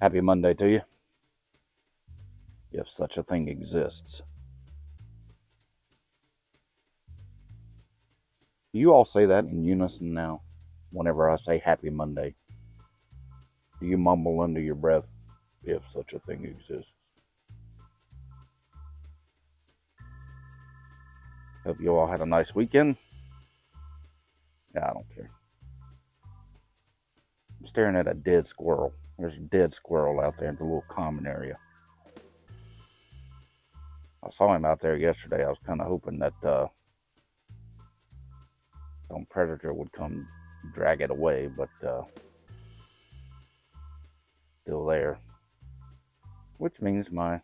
Happy Monday to you, if such a thing exists. You all say that in unison now. Whenever I say Happy Monday, do you mumble under your breath, if such a thing exists? Hope you all had a nice weekend. Yeah, I don't care. I'm staring at a dead squirrel. There's a dead squirrel out there in the little common area. I saw him out there yesterday. I was kind of hoping that some predator would come drag it away, but still there. Which means my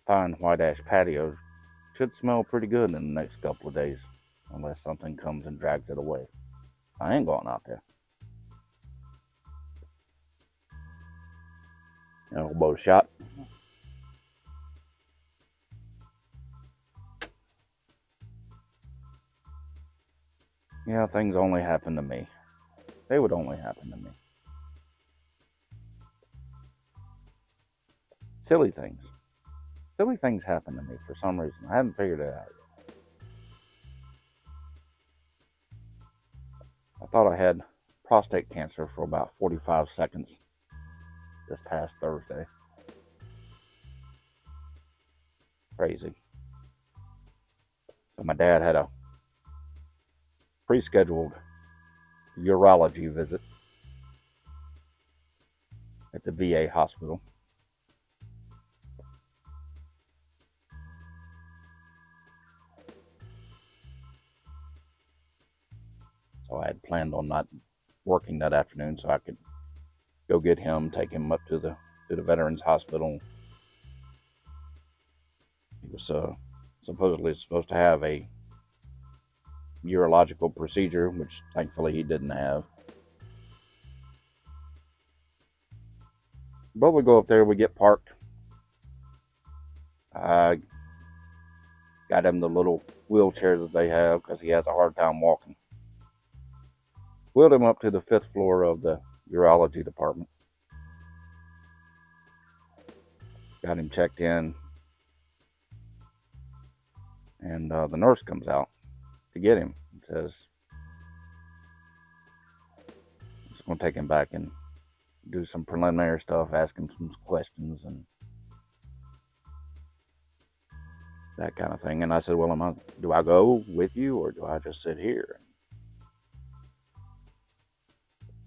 fine white ash patio should smell pretty good in the next couple of days, unless something comes and drags it away. I ain't going out there. Elbow shot. Yeah, things only happen to me. They would only happen to me. Silly things. Silly things happen to me for some reason. I haven't figured it out yet. I thought I had prostate cancer for about 45 seconds this past Thursday. Crazy. So my dad had a pre-scheduled urology visit at the VA hospital. So I had planned on not working that afternoon so I could go get him, take him up to the Veterans Hospital. He was supposedly supposed to have a urological procedure, which thankfully he didn't have. But we go up there, we get parked. I got him the little wheelchair that they have because he has a hard time walking. Wheeled him up to the 5th floor of the urology department. Got him checked in. And the nurse comes out to get him and says, I'm just going to take him back and do some preliminary stuff, ask him some questions and that kind of thing. And I said, well, do I go with you or do I just sit here?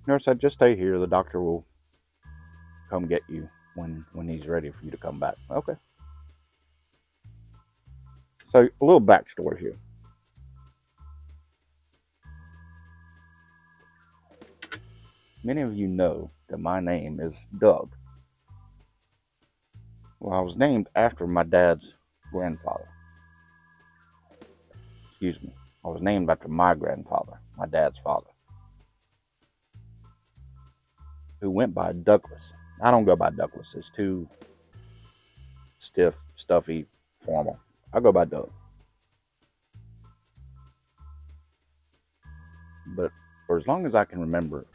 Nurse said, just stay here. The doctor will come get you when he's ready for you to come back. Okay. So a little backstory here. Many of you know that my name is Doug. Well, I was named after my dad's grandfather. Excuse me. I was named after my grandfather, my dad's father, who went by Douglas. I don't go by Douglas. It's too stiff, stuffy, formal. I go by Doug. But for as long as I can remember,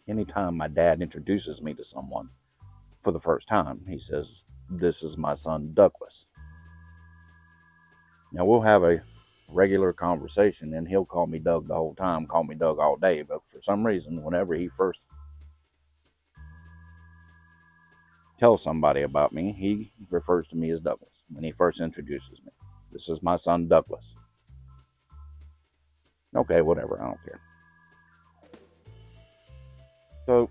anytime my dad introduces me to someone for the first time, he says, this is my son, Douglas. Now, we'll have a regular conversation, and he'll call me Doug the whole time, call me Doug all day. But for some reason, whenever he first tells somebody about me, he refers to me as Douglas when he first introduces me. This is my son, Douglas. Okay, whatever, I don't care. So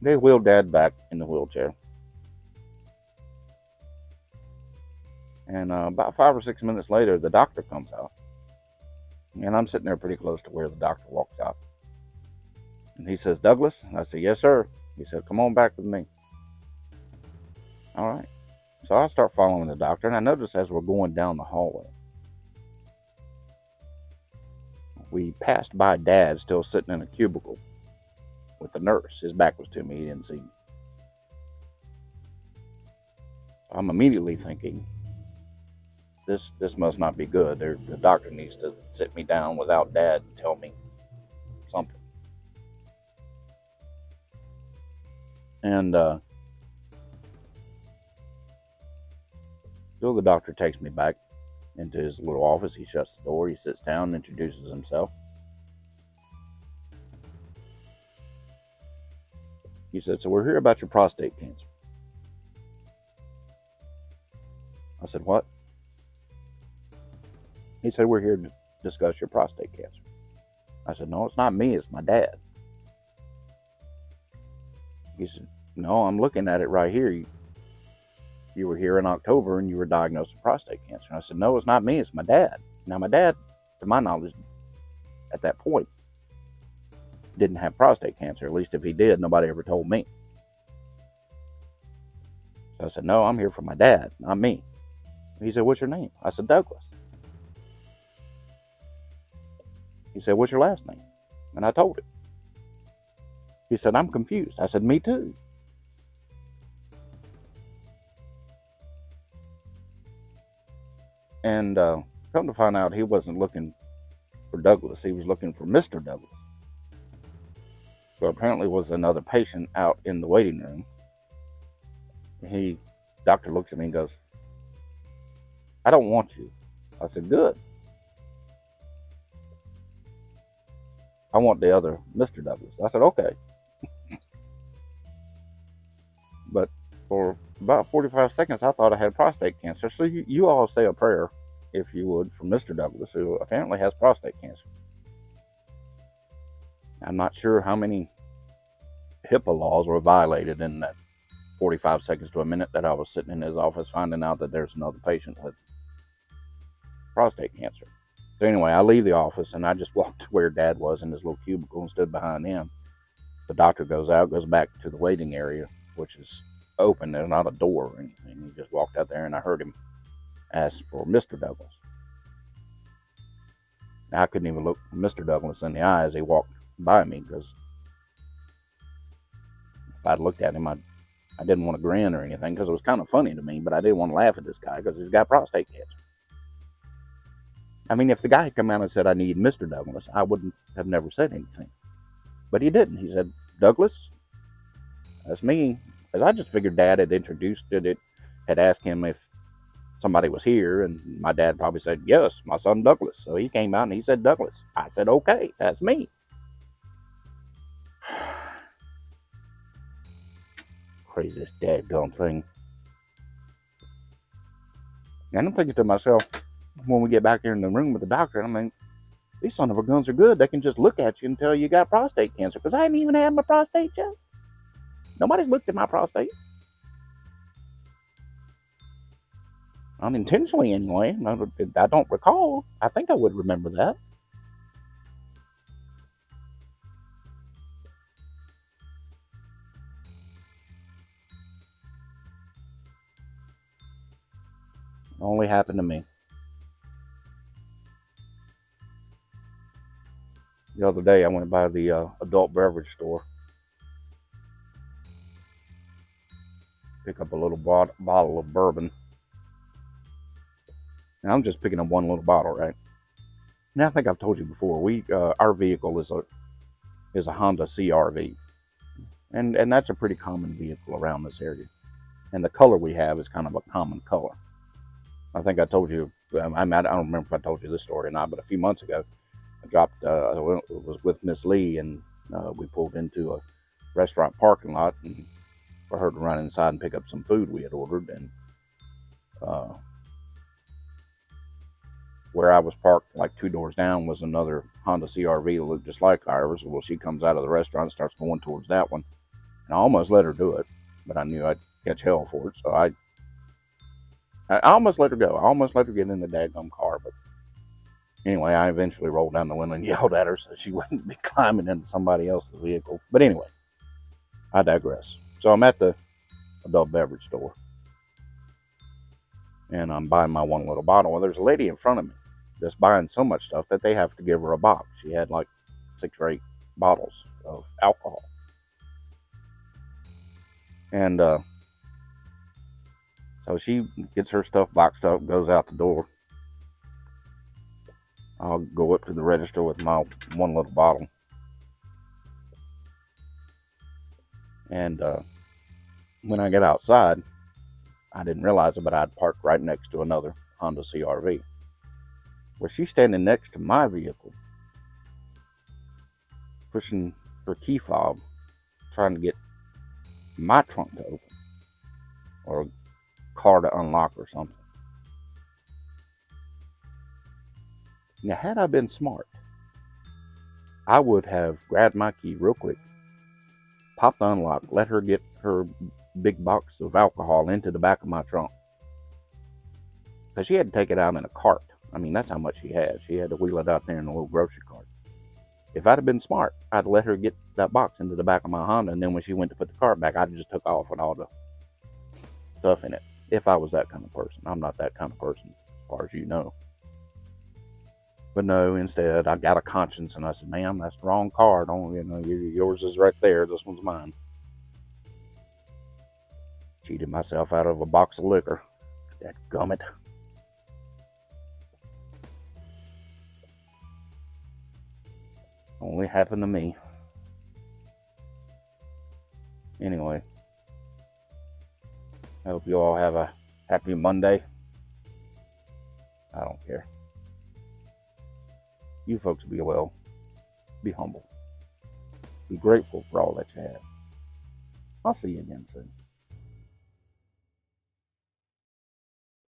they wheel Dad back in the wheelchair. And about 5 or 6 minutes later, the doctor comes out. And I'm sitting there pretty close to where the doctor walks out. And he says, Douglas? And I said, yes, sir. He said, come on back with me. All right. So I start following the doctor, and I notice as we're going down the hallway, we passed by Dad still sitting in a cubicle with the nurse. His back was to me. He didn't see me. I'm immediately thinking, this must not be good. The doctor needs to sit me down without Dad and tell me something. And so the doctor takes me back into his little office. He shuts the door. He sits down, introduces himself. He said, "So we're here about your prostate cancer." I said, "What?" He said, "We're here to discuss your prostate cancer." I said, "No, it's not me. It's my dad." He said, "No, I'm looking at it right here. You were here in October and you were diagnosed with prostate cancer." And I said, "No, it's not me. It's my dad." Now, my dad, to my knowledge, at that point, didn't have prostate cancer. At least if he did, nobody ever told me. So I said, "No, I'm here for my dad, not me." He said, "What's your name?" I said, "Douglas." He said, "What's your last name?" And I told him. He said, "I'm confused." I said, "Me too." And come to find out, he wasn't looking for Douglas. He was looking for Mr. Douglas. So apparently was another patient out in the waiting room. Doctor looks at me and goes, "I don't want you." I said, "Good. I want the other Mr. Douglas." I said, "Okay." But for about 45 seconds, I thought I had prostate cancer. So you all say a prayer, if you would, for Mr. Douglas, who apparently has prostate cancer. I'm not sure how many HIPAA laws were violated in that 45 seconds to a minute that I was sitting in his office finding out that there's another patient with prostate cancer. So anyway, I leave the office and I just walked to where Dad was in his little cubicle and stood behind him. The doctor goes out, goes back to the waiting area, which is open. There's not a door or anything. He just walked out there and I heard him ask for Mr. Douglas. Now, I couldn't even look Mr. Douglas in the eye as he walked by me, because if I'd looked at him, I didn't want to grin or anything, because it was kind of funny to me, but I didn't want to laugh at this guy because he's got prostate cancer. I mean, if the guy had come out and said, "I need Mr. Douglas," I wouldn't have never said anything. But he didn't. He said, "Douglas, that's me." Because I just figured Dad had introduced it, had asked him if somebody was here, and my dad probably said, "Yes, my son Douglas." So he came out and he said, "Douglas." I said, "Okay, that's me." Craziest dadgum thing. And I'm thinking to myself, when we get back there in the room with the doctor, I mean, these son of a guns are good. They can just look at you and tell you got prostate cancer, because I haven't even had my prostate checked. Nobody's looked at my prostate. Unintentionally, anyway. I don't recall. I think I would remember that. It only happened to me. The other day, I went by the adult beverage store, pick up a little bottle of bourbon. Now, I'm just picking up one little bottle, right? Now, I think I've told you before, our vehicle is a Honda CR-V, and that's a pretty common vehicle around this area. And the color we have is kind of a common color. I think I told you, I don't remember if I told you this story or not, but a few months ago, I was with Miss Lee, and we pulled into a restaurant parking lot, and for her to run inside and pick up some food we had ordered. And where I was parked, like 2 doors down, was another Honda CR-V that looked just like ours. Well, she comes out of the restaurant and starts going towards that one. And I almost let her do it, but I knew I'd catch hell for it. So I almost let her go. I almost let her get in the dadgum car. But anyway, I eventually rolled down the window and yelled at her so she wouldn't be climbing into somebody else's vehicle. But anyway, I digress. So I'm at the adult beverage store, and I'm buying my one little bottle. Well, there's a lady in front of me that's buying so much stuff that they have to give her a box. She had like 6 or 8 bottles of alcohol. And so she gets her stuff boxed up, goes out the door. I'll go up to the register with my one little bottle. And When I got outside, I didn't realize it, but I'd parked right next to another Honda CRV. Well, she's standing next to my vehicle, pushing her key fob, trying to get my trunk to open, or a car to unlock or something. Now, had I been smart, I would have grabbed my key real quick, popped the unlock, let her get her big box of alcohol into the back of my trunk. Because she had to take it out in a cart. I mean, that's how much she had. She had to wheel it out there in a little grocery cart. If I'd have been smart, I'd let her get that box into the back of my Honda, and then when she went to put the cart back, I just took off with all the stuff in it. If I was that kind of person. I'm not that kind of person, as far as you know. But no, instead, I got a conscience, and I said, ma'am, that's the wrong car. Don't, yours is right there. This one's mine. Cheated myself out of a box of liquor. That gummit. Only happened to me. Anyway, I hope you all have a happy Monday. I don't care. You folks be well. Be humble. Be grateful for all that you have. I'll see you again soon.